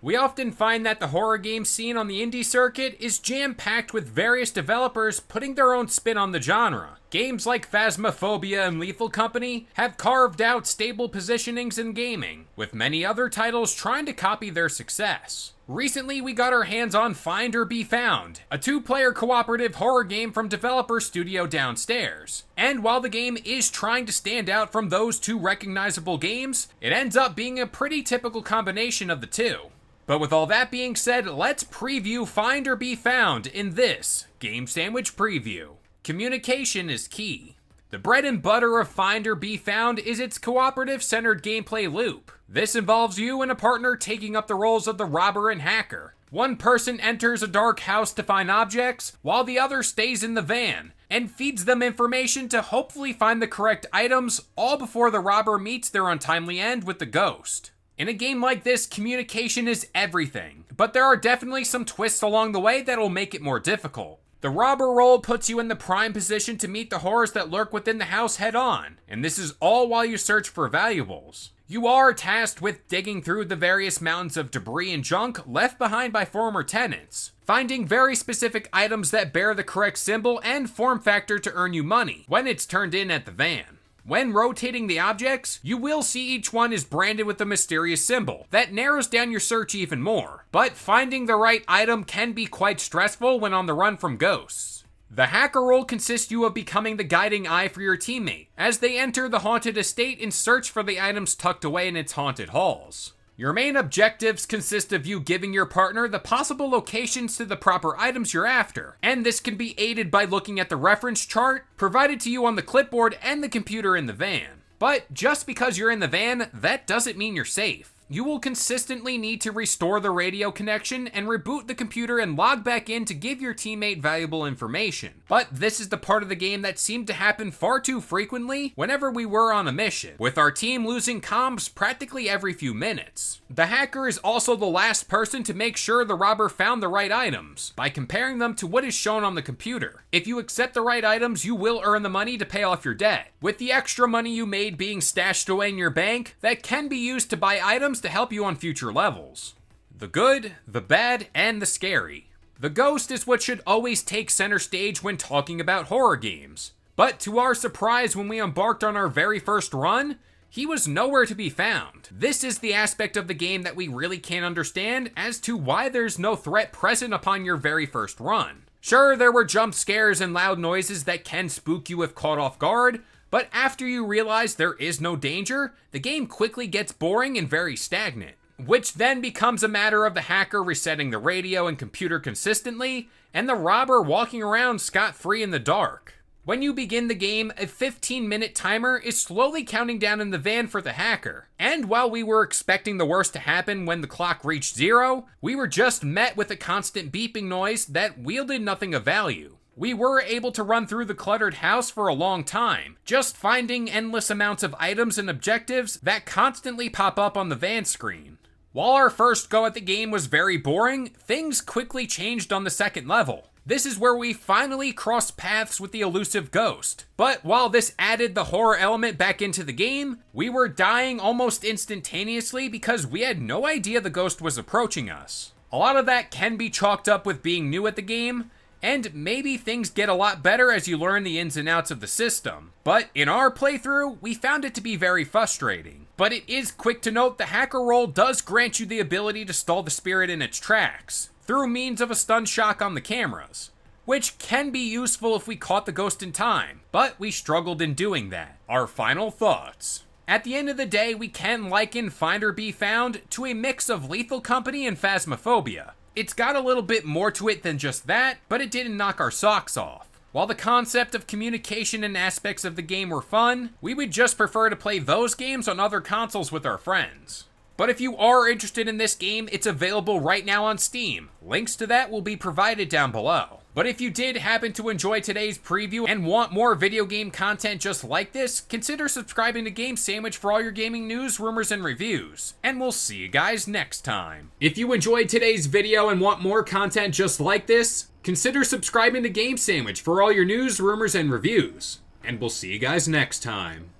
We often find that the horror game scene on the indie circuit is jam-packed with various developers putting their own spin on the genre. Games like Phasmophobia and Lethal Company have carved out stable positionings in gaming, with many other titles trying to copy their success. Recently, we got our hands on Find or Be Found, a 2-player cooperative horror game from developer Studio Downstairs. And while the game is trying to stand out from those two recognizable games, it ends up being a pretty typical combination of the two. But with all that being said, let's preview Find or Be Found in this Game Sandwich Preview. Communication is key. The bread and butter of Find or Be Found is its cooperative-centered gameplay loop. This involves you and a partner taking up the roles of the robber and hacker. One person enters a dark house to find objects, while the other stays in the van and feeds them information to hopefully find the correct items, all before the robber meets their untimely end with the ghost. In a game like this, communication is everything, but there are definitely some twists along the way that'll make it more difficult. The robber role puts you in the prime position to meet the horrors that lurk within the house head on, and this is all while you search for valuables. You are tasked with digging through the various mountains of debris and junk left behind by former tenants, finding very specific items that bear the correct symbol and form factor to earn you money when it's turned in at the van. When rotating the objects, you will see each one is branded with a mysterious symbol that narrows down your search even more, but finding the right item can be quite stressful when on the run from ghosts. The hacker role consists you of becoming the guiding eye for your teammate as they enter the haunted estate in search for the items tucked away in its haunted halls. Your main objectives consist of you giving your partner the possible locations to the proper items you're after, and this can be aided by looking at the reference chart provided to you on the clipboard and the computer in the van. But just because you're in the van, that doesn't mean you're safe. You will consistently need to restore the radio connection and reboot the computer and log back in to give your teammate valuable information. But this is the part of the game that seemed to happen far too frequently whenever we were on a mission, with our team losing comms practically every few minutes. The hacker is also the last person to make sure the robber found the right items, by comparing them to what is shown on the computer. If you accept the right items, you will earn the money to pay off your debt, with the extra money you made being stashed away in your bank that can be used to buy items to help you on future levels. The good, the bad, and the scary. The ghost is what should always take center stage when talking about horror games. But to our surprise, when we embarked on our very first run, he was nowhere to be found. This is the aspect of the game that we really can't understand as to why there's no threat present upon your very first run. Sure, there were jump scares and loud noises that can spook you if caught off guard, but after you realize there is no danger, the game quickly gets boring and very stagnant, which then becomes a matter of the hacker resetting the radio and computer consistently, and the robber walking around scot-free in the dark. When you begin the game, a 15-minute timer is slowly counting down in the van for the hacker, and while we were expecting the worst to happen when the clock reached 0, we were just met with a constant beeping noise that wielded nothing of value. We were able to run through the cluttered house for a long time, just finding endless amounts of items and objectives that constantly pop up on the van screen. While our first go at the game was very boring, things quickly changed on the second level. This is where we finally crossed paths with the elusive ghost. But while this added the horror element back into the game, we were dying almost instantaneously because we had no idea the ghost was approaching us. A lot of that can be chalked up with being new at the game, and maybe things get a lot better as you learn the ins and outs of the system. But in our playthrough, we found it to be very frustrating. But it is quick to note the hacker role does grant you the ability to stall the spirit in its tracks, through means of a stun shock on the cameras, which can be useful if we caught the ghost in time, but we struggled in doing that. Our final thoughts. At the end of the day, we can liken Find or Be Found to a mix of Lethal Company and Phasmophobia. It's got a little bit more to it than just that, but it didn't knock our socks off. While the concept of communication and aspects of the game were fun, we would just prefer to play those games on other consoles with our friends. But if you are interested in this game, it's available right now on Steam. Links to that will be provided down below. But if you did happen to enjoy today's preview and want more video game content just like this, consider subscribing to Game Sandwich for all your gaming news, rumors, and reviews. And we'll see you guys next time. If you enjoyed today's video and want more content just like this, consider subscribing to Game Sandwich for all your news, rumors, and reviews. And we'll see you guys next time.